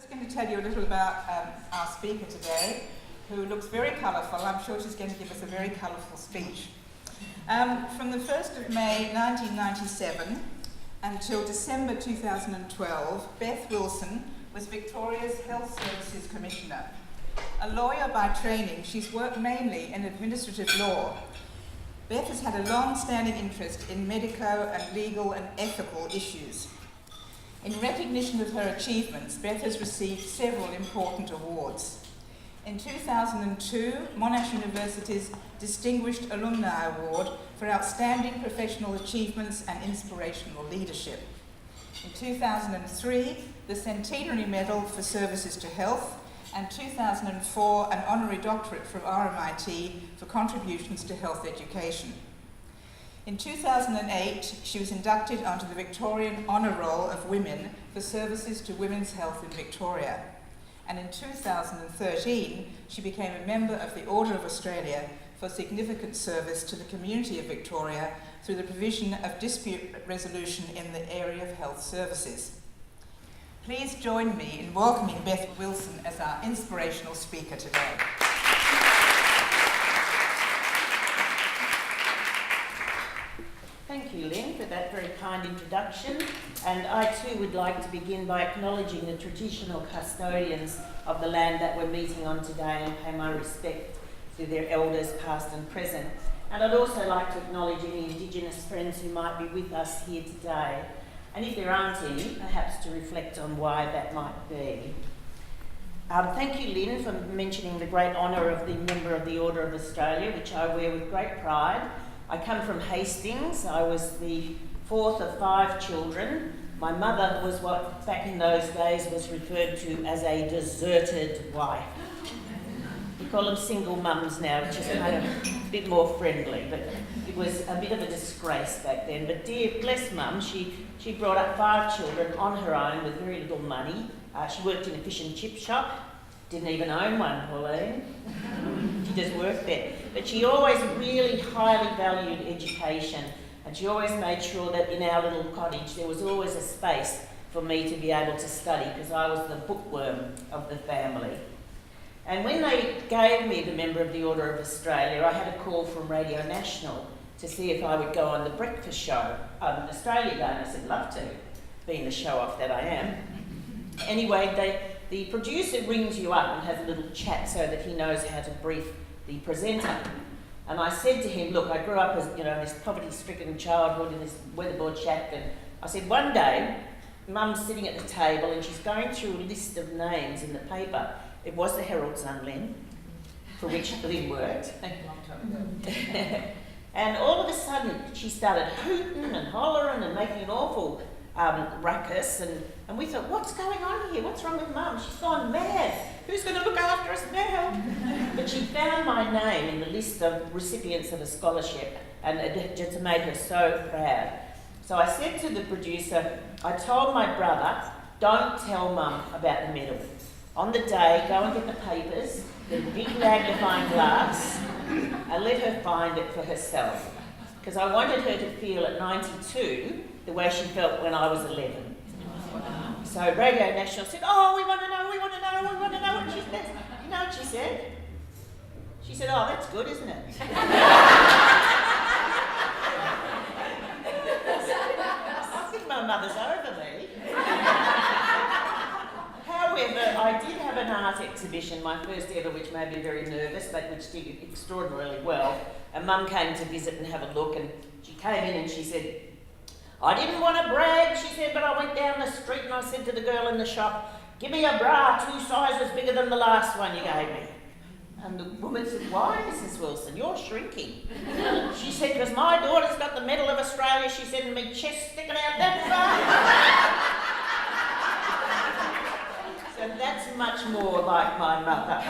just going to tell you a little about our speaker today, who looks very colourful. I'm sure she's going to give us a very colourful speech. From the 1st of May 1997 until December 2012, Beth Wilson was Victoria's Health Services Commissioner. A lawyer by training, she's worked mainly in administrative law. Beth has had a long-standing interest in medico and legal and ethical issues. In recognition of her achievements, Beth has received several important awards. In 2002, Monash University's Distinguished Alumni Award for Outstanding Professional Achievements and Inspirational Leadership. In 2003, the Centenary Medal for Services to Health, and 2004, an honorary doctorate from RMIT for contributions to health education. In 2008, she was inducted onto the Victorian Honour Roll of Women for services to women's health in Victoria. And in 2013, she became a member of the Order of Australia for significant service to the community of Victoria through the provision of dispute resolution in the area of health services. Please join me in welcoming Beth Wilson as our inspirational speaker today. Thank you, Lynn, for that very kind introduction. And I too would like to begin by acknowledging the traditional custodians of the land that we're meeting on today and pay my respect to their elders past and present. And I'd also like to acknowledge any Indigenous friends who might be with us here today. And if there aren't any, perhaps to reflect on why that might be. Thank you, Lynn, for mentioning the great honour of the Member of the Order of Australia, which I wear with great pride. I come from Hastings. I was the fourth of 5 children. My mother was what back in those days was referred to as a deserted wife. We call them single mums now, which is kind of a bit more friendly, but it was a bit of a disgrace back then. But dear, bless mum, she brought up 5 children on her own with very little money. She worked in a fish and chip shop. Didn't even own one, Pauline. She just worked there. But she always really highly valued education, and she always made sure that in our little cottage there was always a space for me to be able to study, because I was the bookworm of the family. And when they gave me the Member of the Order of Australia, I had a call from Radio National to see if I would go on the breakfast show on Australia Day, and I said, love to, being the show-off that I am. Anyway, the producer rings you up and has a little chat so that he knows how to brief the presenter. And I said to him, look, I grew up as, this poverty-stricken childhood in this weatherboard shack, and I said, one day, Mum's sitting at the table and she's going through a list of names in the paper. It was the Herald Sun, Lynn, for which Lynn worked. And all of a sudden, she started hooting and hollering and making an awful ruckus, and we thought, what's going on here? What's wrong with Mum? She's gone mad. Who's going to look after us now? But she found my name in the list of recipients of a scholarship, and it just made her so proud. So I said to the producer, I told my brother, don't tell Mum about the medal. On the day, go and get the papers, get a big magnifying glass, and let her find it for herself. Because I wanted her to feel at 92 the way she felt when I was 11. So Radio National said, oh, we want to know. What she said. You know what she said? She said, oh, that's good, isn't it? I think my mother's over me. However, I did have an art exhibition, my first ever, which made me very nervous, but which did extraordinarily well. And Mum came to visit and have a look, and she came in and she said, I didn't want to brag, she said, but I went down the street and I said to the girl in the shop, give me a bra 2 sizes bigger than the last one you gave me. And the woman said, why, Mrs. Wilson, you're shrinking. She said, because my daughter's got the Medal of Australia, she said, and my chest sticking out that far. So that's much more like my mother.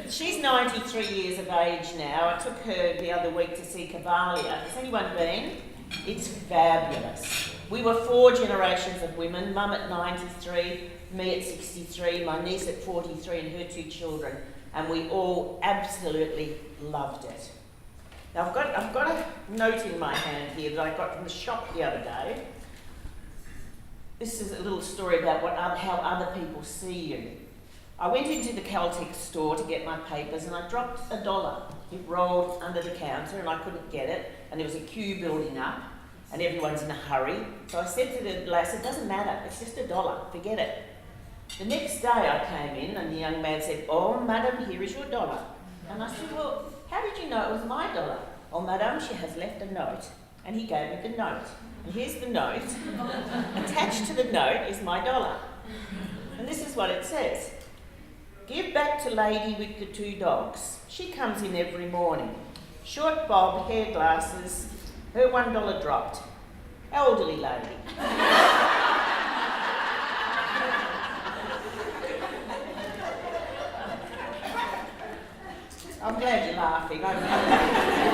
She's 93 years of age now. I took her the other week to see Cavalia. Has anyone been? It's fabulous. We were 4 generations of women, Mum at 93, me at 63, my niece at 43 and her 2 children, and we all absolutely loved it. Now I've got a note in my hand here that I got from the shop the other day. this is a little story about how other people see you. I went into the Caltex store to get my papers and I dropped $1. It rolled under the counter and I couldn't get it, and there was a queue building up and everyone's in a hurry. So I said to the lass, it doesn't matter, it's just $1, forget it. The next day I came in and the young man said, oh madam, here is your $1. And I said, well, how did you know it was my $1? Oh madam, she has left a note. And he gave me the note. And here's the note. Attached to the note is my $1. And this is what it says. Give back to lady with the 2 dogs. She comes in every morning. Short bob, hair glasses, her $1 dropped. Elderly lady. I'm glad you're laughing. I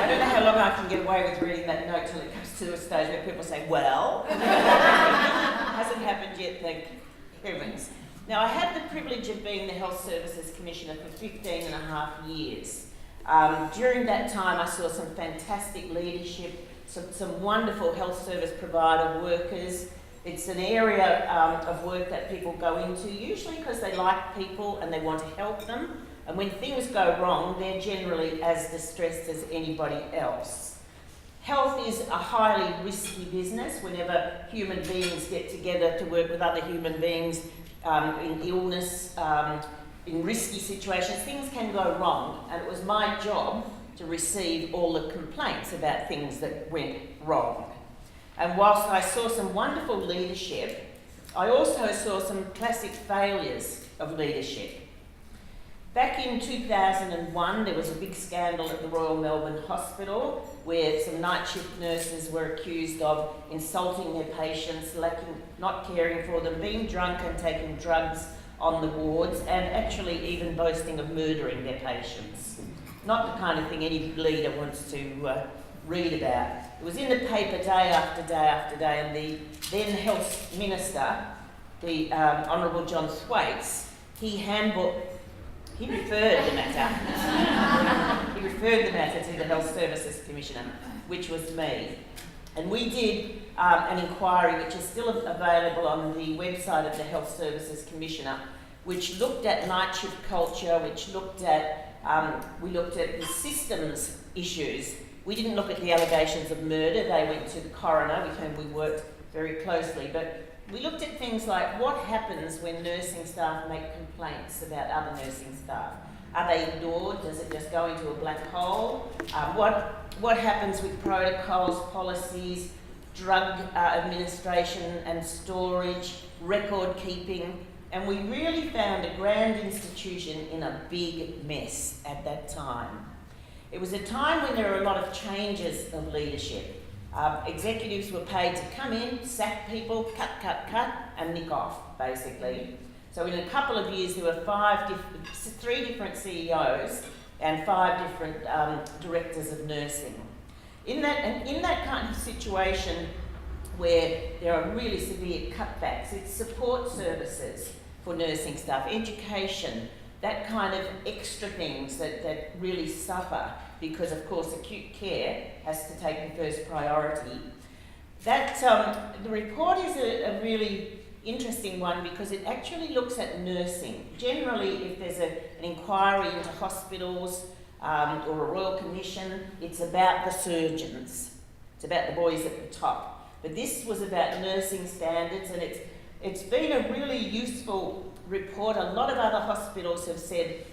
don't know how long I can get away with reading that note till it comes to a stage where people say, well. Hasn't happened yet, thank heavens. Now, I had the privilege of being the Health Services Commissioner for 15 and a half years. During that time, I saw some fantastic leadership, some wonderful health service provider workers. It's an area of work that people go into, usually because they like people and they want to help them. And when things go wrong, they're generally as distressed as anybody else. Health is a highly risky business. Whenever human beings get together to work with other human beings in illness, in risky situations, things can go wrong. And it was my job to receive all the complaints about things that went wrong. And whilst I saw some wonderful leadership, I also saw some classic failures of leadership. Back in 2001, there was a big scandal at the Royal Melbourne Hospital where some night shift nurses were accused of insulting their patients, not caring for them, being drunk and taking drugs on the wards, and actually even boasting of murdering their patients. Not the kind of thing any leader wants to read about. It was in the paper day after day after day, and the then Health Minister, the Honourable John Thwaites, he referred the matter to the Health Services Commissioner, which was me. And we did an inquiry, which is still available on the website of the Health Services Commissioner, which looked at night shift culture, which looked at, we looked at the systems issues. We didn't look at the allegations of murder. They went to the coroner, with whom we worked very closely. But we looked at things like what happens when nursing staff make complaints about other nursing staff. Are they ignored? Does it just go into a black hole? What happens with protocols, policies, drug administration and storage, record keeping? And we really found a grand institution in a big mess at that time. It was a time when there were a lot of changes of leadership. Executives were paid to come in, sack people, cut, and nick off, basically. So in a couple of years, there were 3 different CEOs and 5 different directors of nursing. In that kind of situation where there are really severe cutbacks, it's support services for nursing staff, education, that kind of extra things that really suffer because, of course, acute care has to take the first priority. The report is a really interesting one because it actually looks at nursing. Generally, if there's an inquiry into hospitals or a royal commission, it's about the surgeons. It's about the boys at the top. But this was about nursing standards, and it's been a really useful report. A lot of other hospitals have said,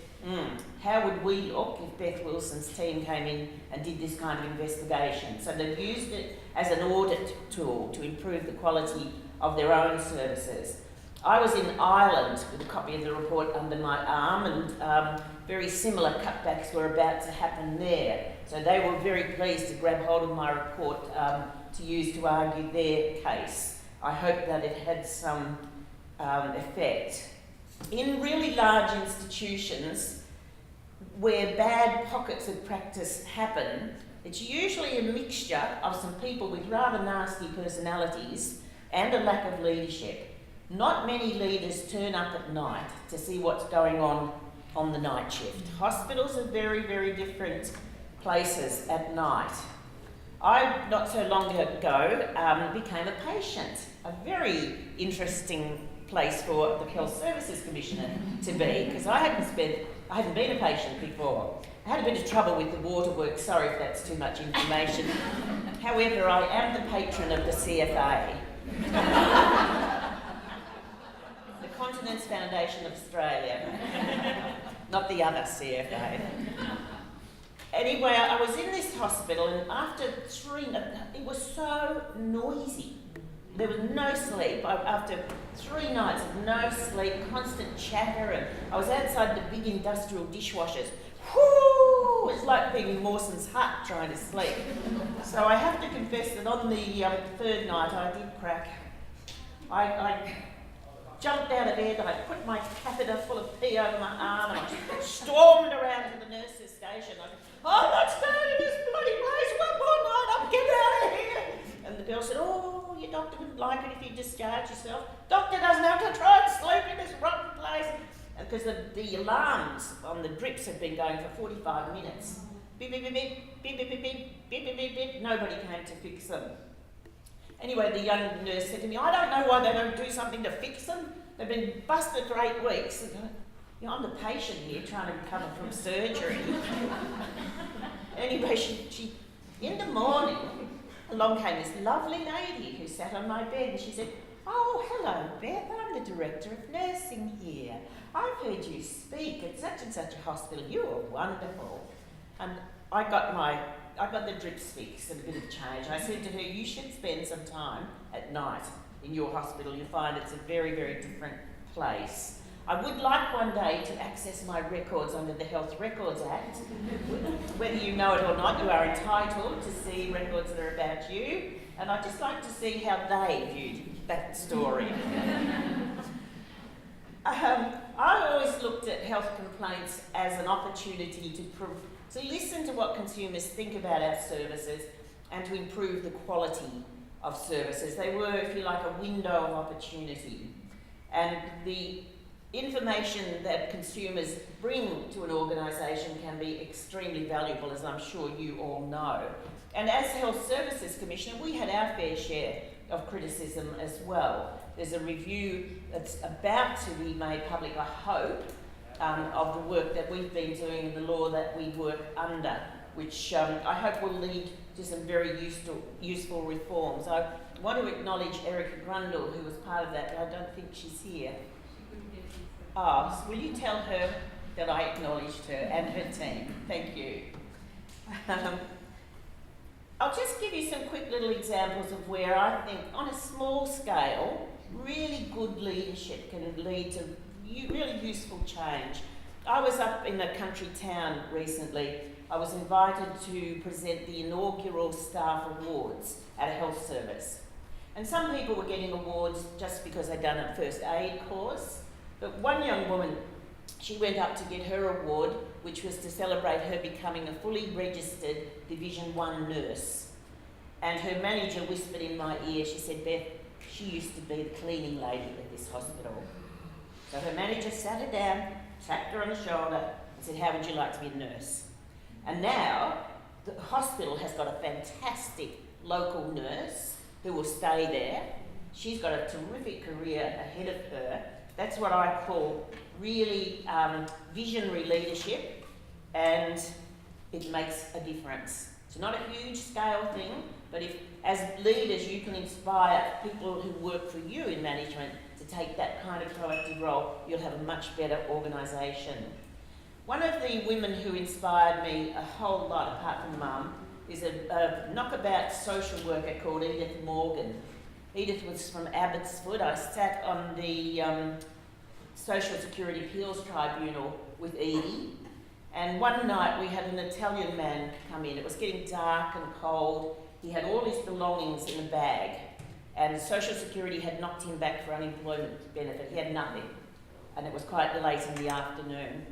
how would we look if Beth Wilson's team came in and did this kind of investigation? So they've used it as an audit tool to improve the quality of their own services. I was in Ireland with a copy of the report under my arm, and very similar cutbacks were about to happen there. So they were very pleased to grab hold of my report to use to argue their case. I hope that it had some effect. In really large institutions where bad pockets of practice happen, it's usually a mixture of some people with rather nasty personalities and a lack of leadership. Not many leaders turn up at night to see what's going on the night shift. Hospitals are very, very different places at night. I, not so long ago, became a patient. A very interesting place for the Health Services Commissioner to be, because I hadn't been a patient before. I had a bit of trouble with the waterworks, sorry if that's too much information. However, I am the patron of the CFA. The Continence Foundation of Australia, not the other CFA. Anyway, I was in this hospital, and after it was so noisy. There was no sleep. After 3 nights of no sleep, constant chatter, and I was outside the big industrial dishwashers. Whoo! It's like being in Mawson's hut trying to sleep. So I have to confess that on the 3rd night I did crack. I jumped out of bed, I put my catheter full of pee over my arm, and I stormed around to the nurse's station. I said, "I'm not staying in this bloody place one more night, I'm getting out of here." And the girl said, "Oh, your doctor wouldn't like it if you discharge yourself. Doctor doesn't have to try and sleep in this rotten place." And because the alarms on the drips had been going for 45 minutes. Beep, beep, beep, beep, beep, beep, beep, beep, beep, beep, beep, beep. Nobody came to fix them. Anyway, the young nurse said to me, "I don't know why they don't do something to fix them. They've been busted for 8 weeks. You know, I'm the patient here trying to recover from surgery." Anyway, she in the morning, along came this lovely lady who sat on my bed, and she said, "Oh, hello, Beth. I'm the director of nursing here. I've heard you speak at such and such a hospital. You are wonderful." And I got the drips fixed and a bit of change. I said to her, "You should spend some time at night in your hospital. You'll find it's a very, very different place. I would like one day to access my records under the Health Records Act. Whether you know it or not, you are entitled to see records that are about you. And I'd just like to see how they viewed that story." I always looked at health complaints as an opportunity to listen to what consumers think about our services and to improve the quality of services. They were, if you like, a window of opportunity. And the information that consumers bring to an organisation can be extremely valuable, as I'm sure you all know. And as Health Services Commissioner, we had our fair share of criticism as well. There's a review that's about to be made public, I hope, of the work that we've been doing in the law that we work under, which I hope will lead to some very useful reforms. I want to acknowledge Erica Grundle, who was part of that, but I don't think she's here. Oh, so will you tell her that I acknowledged her and her team? Thank you. I'll just give you some quick little examples of where I think, on a small scale, really good leadership can lead to really useful change. I was up in a country town recently. I was invited to present the inaugural staff awards at a health service. And some people were getting awards just because they'd done a first aid course. But one young woman, she went up to get her award, which was to celebrate her becoming a fully registered Division 1 nurse. And her manager whispered in my ear, she said, "Beth, she used to be the cleaning lady at this hospital." So her manager sat her down, tapped her on the shoulder and said, "How would you like to be a nurse?" And now the hospital has got a fantastic local nurse who will stay there. She's got a terrific career ahead of her. That's what I call really visionary leadership, and it makes a difference. It's not a huge scale thing, but if as leaders you can inspire people who work for you in management to take that kind of proactive role, you'll have a much better organisation. One of the women who inspired me a whole lot, apart from Mum, is a knockabout social worker called Edith Morgan. Edith was from Abbotsford. I sat on the Social Security Appeals Tribunal with Edie, and one night we had an Italian man come in. It was getting dark and cold. He had all his belongings in a bag, and Social Security had knocked him back for unemployment benefit. He had nothing, and it was quite late in the afternoon.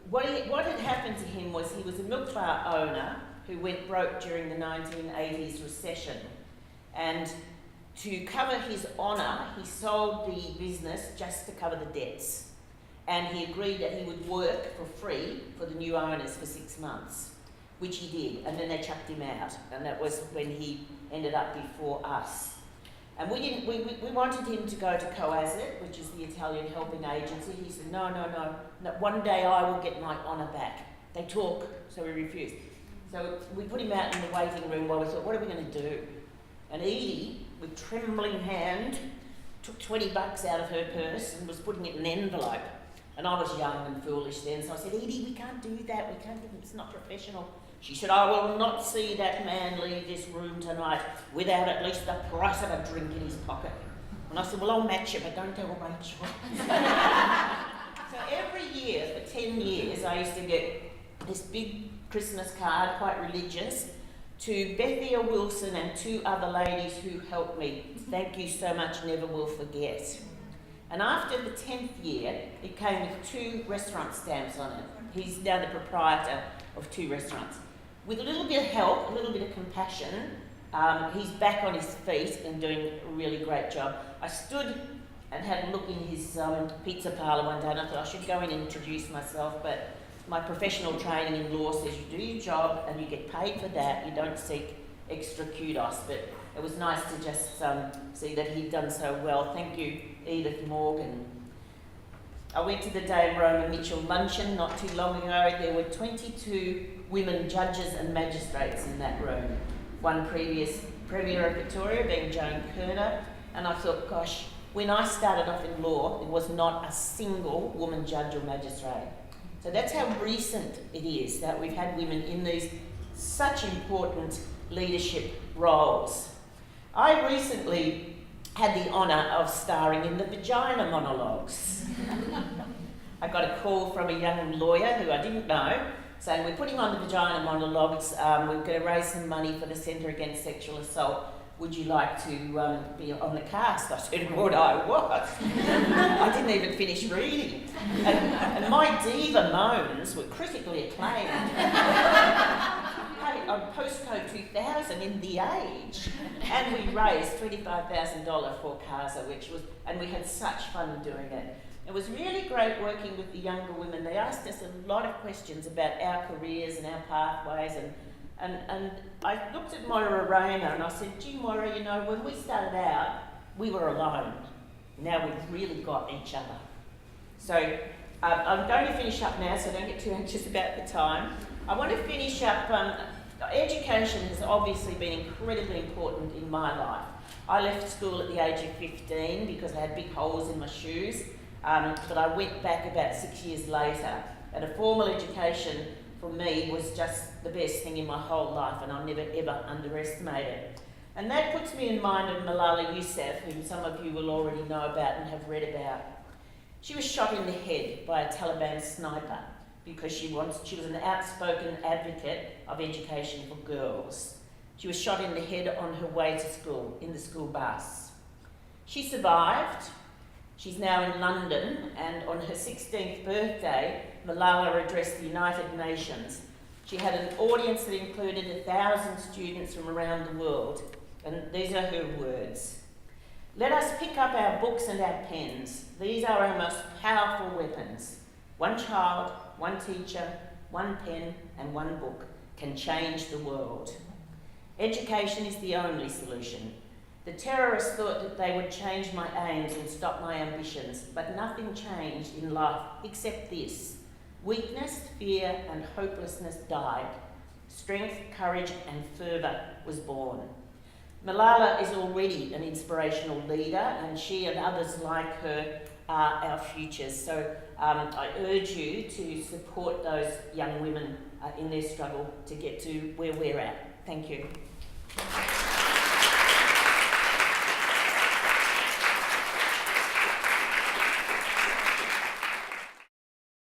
What had happened to him was he was a milk bar owner who went broke during the 1980s recession, and to cover his honour, he sold the business just to cover the debts. And he agreed that he would work for free for the new owners for 6 months. which he did, and then they chucked him out, and that was when he ended up before us. And we wanted him to go to COASIT, which is the Italian helping agency. He said, no, one day I will get my honour back. They talk, so we refused. So we put him out in the waiting room while we thought, what are we going to do? And Edie, with trembling hand, took $20 out of her purse and was putting it in an envelope. And I was young and foolish then, so I said, Edie, we can't do that, it's not professional. She said, I will not see that man leave this room tonight without at least the price of a drink in his pocket. And I said, well, I'll match you, but don't tell Rachel. So every year, for 10 years, I used to get this big Christmas card, quite religious, to Bethia Wilson and 2 other ladies who helped me. Thank you so much, never will forget. And after the 10th year, it came with 2 restaurant stamps on it. He's now the proprietor of 2 restaurants. With a little bit of help, a little bit of compassion, he's back on his feet and doing a really great job. I stood and had a look in his pizza parlour one day, and I thought I should go in and introduce myself, but my professional training in law says you do your job and you get paid for that, you don't seek extra kudos. But it was nice to just see that he'd done so well. Thank you, Edith Morgan. I went to the Dame Roma Mitchell luncheon not too long ago. There were 22 women judges and magistrates in that room. One previous Premier of Victoria being Joan Kerner. And I thought, gosh, when I started off in law, there was not a single woman judge or magistrate. So that's how recent it is that we've had women in these such important leadership roles. I recently had the honour of starring in the Vagina Monologues. I got a call from a young lawyer who I didn't know saying, we're putting on the Vagina Monologues, we're going to raise some money for the Centre Against Sexual Assault. Would you like to be on the cast? I said, would I what? I didn't even finish reading. And my diva moans were critically acclaimed. On Postcode 2000 in The Age. And we raised $25,000 for CASA, and we had such fun doing it. It was really great working with the younger women. They asked us a lot of questions about our careers and our pathways, and I looked at Moira Rayner and I said, gee Moira, you know, when we started out, we were alone. Now we've really got each other. So I'm going to finish up now, so don't get too anxious about the time. I want to finish up, education has obviously been incredibly important in my life. I left school at the age of 15 because I had big holes in my shoes, but I went back about 6 years later, and a formal education for me was just the best thing in my whole life, and I'll never ever underestimate it. And that puts me in mind of Malala Yousafzai, whom some of you will already know about and have read about. She was shot in the head by a Taliban sniper because she was an outspoken advocate of education for girls. She was shot in the head on her way to school, in the school bus. She survived. She's now in London, and on her 16th birthday, Malala addressed the United Nations. She had an audience that included 1,000 students from around the world, and these are her words. Let us pick up our books and our pens. These are our most powerful weapons. One child, one teacher, one pen, and one book can change the world. Education is the only solution. The terrorists thought that they would change my aims and stop my ambitions, but nothing changed in life except this. Weakness, fear, and hopelessness died. Strength, courage, and fervour was born. Malala is already an inspirational leader, and she and others like her are our futures. So I urge you to support those young women in their struggle to get to where we're at. Thank you.